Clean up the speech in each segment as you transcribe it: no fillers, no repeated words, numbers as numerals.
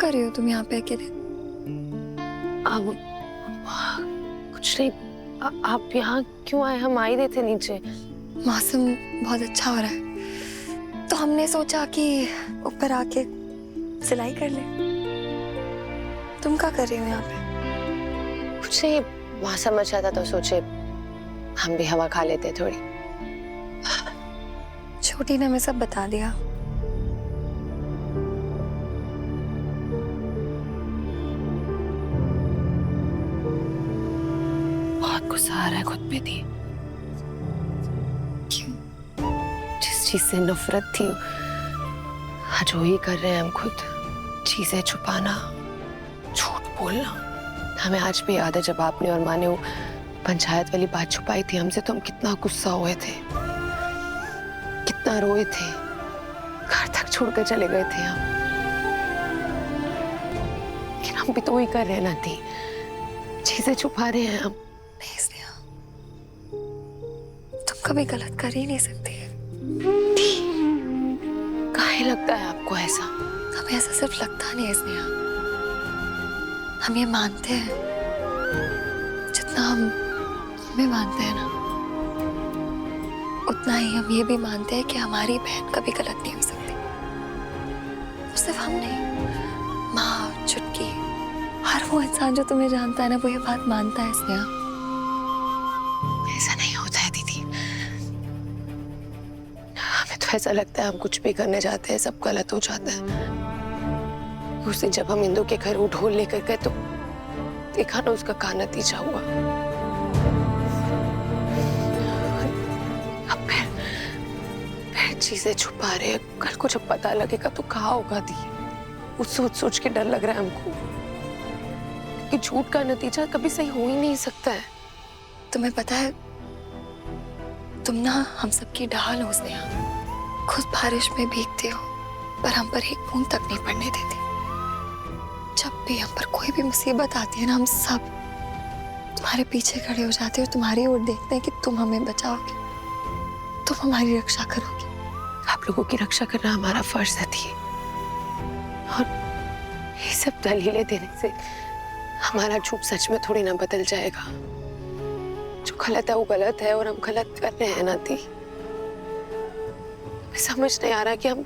कर रही हो तुम यहाँ पे अकेले? अब कुछ नहीं। आप यहाँ क्यों आए? हम आ ही रहे थे नीचे। मौसम बहुत अच्छा हो रहा है तो हमने सोचा कि ऊपर आके सिलाई कर ले। तुम क्या कर रही हो यहाँ पे? कुछ नहीं, मौसम अच्छा था तो सोचे हम भी हवा खा लेते थोड़ी। छोटी ने हमें सब बता दिया। बहुत गुस्सा आ रहा है खुद पे थी। क्यों? जिस चीज से नफरत थी आज वही कर रहे हैं हम खुद। चीजें छुपाना, झूठ बोलना। हमें आज भी याद है जब आपने और माँ ने वो पंचायत वाली बात छुपाई थी हमसे, तो हम कितना गुस्सा हुए थे, कितना रोए थे, घर तक छोड़कर चले गए थे हम। लेकिन हम भी तो वही कर रहे हैं ना थी, चीजें छुपा रहे हैं हम। नहीं स्नेहा, तुम कभी गलत कर ही नहीं सकती। काहे लगता है आपको ऐसा? हमें ऐसा सिर्फ लगता नहीं है स्नेहा, हम ये मानते हैं जितना हम हमें मानते हैं ना, उतना ही हम ये भी मानते हैं कि हमारी बहन कभी गलत नहीं हो सकती। तो सिर्फ हम नहीं, माँ, चुटकी, हर वो इंसान जो तुम्हें जानता है ना, वो ये बात मानता है स्नेहा। ऐसा नहीं होता है दीदी। हमें तो ऐसा लगता है हम कुछ भी करने जाते हैं सब गलत हो जाता है। उस दिन जब हम इंदु के घर वो ढोल लेकर गए तो देखा ना उसका क्या नतीजा हुआ। अब फिर चीजें छुपा रहे हैं। कल को जब पता लगेगा तो कहाँ होगा दी? उस सोच के डर लग रहा है हमको कि झूठ का नतीजा कभी सही हो ही नहीं सकता है। तुम्हें पता है, तुम ना हम सबकी ढाल हो स्नेहा। खुद बारिश में भीगती हो पर हम पर एक बूंद तक नहीं पड़ने देती। जब भी हम पर कोई भी मुसीबत आती है ना, हम सब तुम्हारे पीछे खड़े हो जाते हैं और तुम्हारी ओर देखते हैं कि तुम हमें बचाओगे, तुम हमारी रक्षा करोगे। आप लोगों की रक्षा करना हमारा फर्ज है थी। और ये सब दलीलें देने से हमारा झूठ सच में थोड़ी ना बदल जाएगा। जो गलत है वो गलत है और हम गलत कर रहे हैं ना थी। समझ नहीं आ रहा कि हम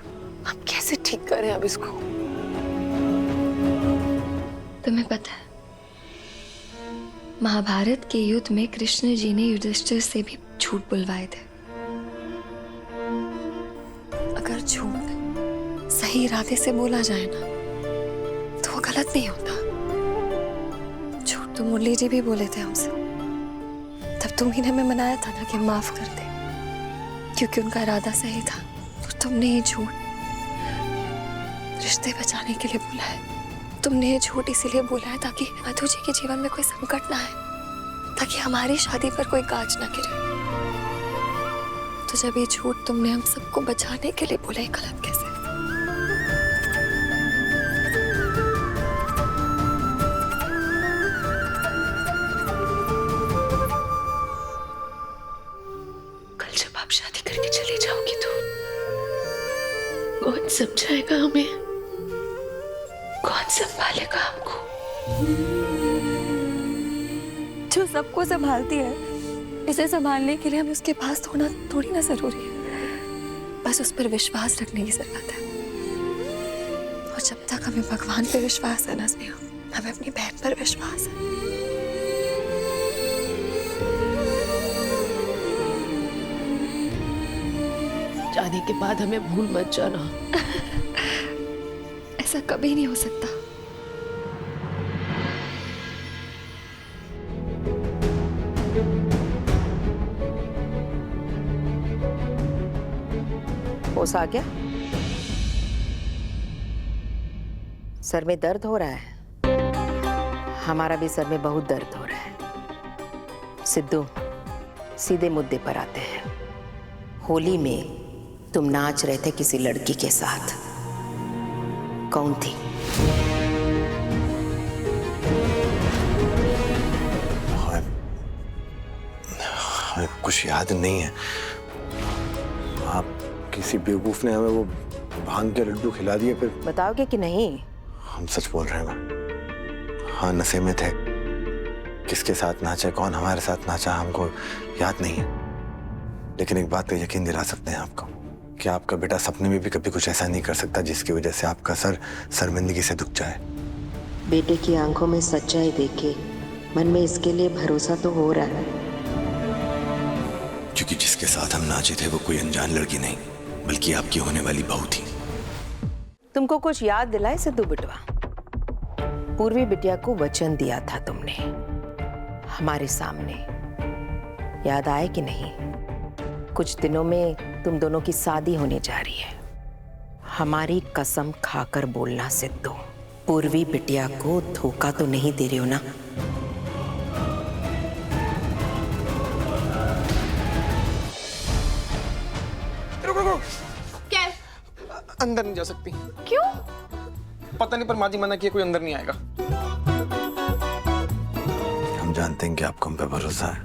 कैसे ठीक करें अब इसको। तुम्हें पता है, महाभारत के युद्ध में कृष्ण जी ने युधिष्ठिर से भी झूठ बुलवाए थे। अगर झूठ सही इरादे से बोला जाए ना तो वो गलत नहीं होता। झूठ तो मुरली जी भी बोले थे हमसे, तब तुम ही ने हमें मनाया था ना कि माफ कर दे, क्योंकि उनका इरादा सही था। तो तुमने ये झूठ रिश्ते बचाने के लिए बोला है। तुमने ये झूठ इसीलिए बोला है ताकि मधु जी के जीवन में कोई संकट ना आए, ताकि हमारी शादी पर कोई गाज ना गिरे। तो जब ये झूठ तुमने हम सबको बचाने के लिए बोला, ये गलत कैसे? कल जब आप शादी करके चले जाओगी तो कौन समझाएगा हमें? कौन संभालेगा हमको? जो सबको संभालती है, इसे संभालने के लिए हमें उसके पास होना थोड़ी ना जरूरी है। बस उस पर विश्वास रखने की जरूरत है। और जब तक हमें भगवान पे विश्वास है ना स्नेहा, हमें अपनी बहन पर विश्वास है। जाने के बाद हमें भूल मत जाना। ऐसा कभी नहीं हो सकता। होश आ गया? सर में दर्द हो रहा है? हमारा भी सर में बहुत दर्द हो रहा है। सिद्धू, सीधे मुद्दे पर आते हैं। होली में तुम नाच रहे थे किसी लड़की के साथ, कौन थी? कुछ याद नहीं है। आप किसी बेवकूफ ने हमें वो भांग के लड्डू खिला दिए, फिर बताओगे कि नहीं? हम सच बोल रहे हैं माँ। हाँ, नशे में थे। किसके साथ नाचा, कौन हमारे साथ नाचा, हमको याद नहीं है। लेकिन एक बात का यकीन दिला सकते हैं आपको कि आपका बेटा सपने में भी कभी कुछ ऐसा नहीं कर सकता जिसकी वजह से आपका सर शर्मिंदगी से दुख जाए। बेटे की आंखों में सच्चाई देखे मन में इसके लिए भरोसा तो हो रहा है। क्योंकि जिसके साथ हम नाचे थे वो कोई अनजान लड़की नहीं, बल्कि आपकी होने वाली बहू थी। तुमको कुछ याद दिलाए सिद्धू बिटवा? पूर्वी बिटिया को वचन दिया था तुमने हमारे सामने, याद आए कि नहीं? कुछ दिनों में तुम दोनों की शादी होने जा रही है। हमारी कसम खाकर बोलना सिद्धू, पूर्वी बिटिया को धोखा तो नहीं दे रहे हो ना? क्या है? अंदर नहीं जा सकती। क्यों? पता नहीं, पर माँ जी मना किया, कोई अंदर नहीं आएगा। हम जानते हैं कि आपको हम पे भरोसा है,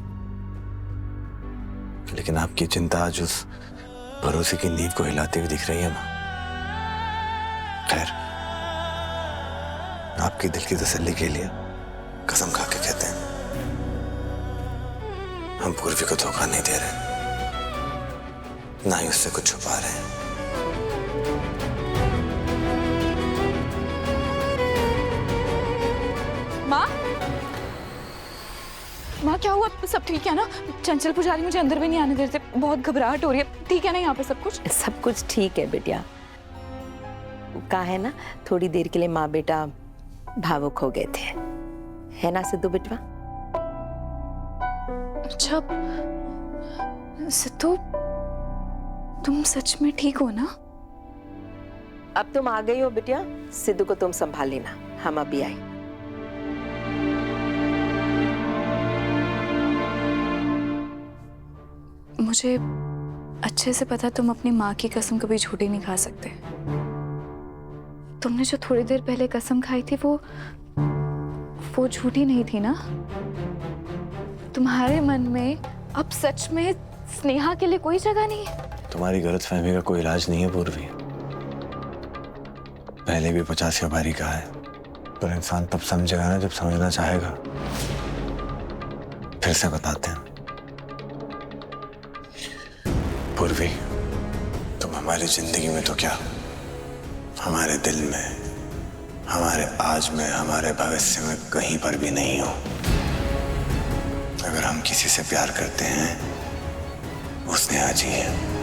लेकिन आपकी चिंता आज उस भरोसे की नींव को हिलाते हुए दिख रही है माँ। खैर, आपके दिल की तसल्ली के लिए कसम खा के कहते हैं, हम पूर्वी को धोखा नहीं दे रहे, ना ही उससे कुछ छुपा रहे हैं। माँ, माँ क्या हुआ? सब ठीक है ना? चंचल पुजारी मुझे अंदर भी नहीं आने दे रहे थे, बहुत घबराहट हो रही है। ठीक है ना यहाँ पे सब कुछ? सब कुछ ठीक है बेटिया। कहा है ना, थोड़ी देर के लिए माँ बेटा भावुक हो गए थे, है ना सिद्धू बिटवा? अच्छा सिद्धू, तुम सच में ठीक हो ना? अब तुम आ गई हो बिटिया, सिद्धू को तुम संभाल लेना, हम अभी आए। मुझे अच्छे से पता, तुम अपनी माँ की कसम कभी झूठी नहीं खा सकते। तुमने जो थोड़ी देर पहले कसम खाई थी वो झूठी नहीं थी ना? तुम्हारे मन में अब सच में स्नेहा के लिए कोई जगह नहीं है? तुम्हारी गलतफहमी का कोई इलाज नहीं है पूर्वी। पहले भी 50 बारी कहा है, पर इंसान तब समझेगा ना जब समझना चाहेगा। फिर से बताते हैं पूर्वी, तुम हमारी जिंदगी में तो क्या, हमारे दिल में, हमारे आज में, हमारे भविष्य में कहीं पर भी नहीं हो। अगर हम किसी से प्यार करते हैं, उसने आज ही है।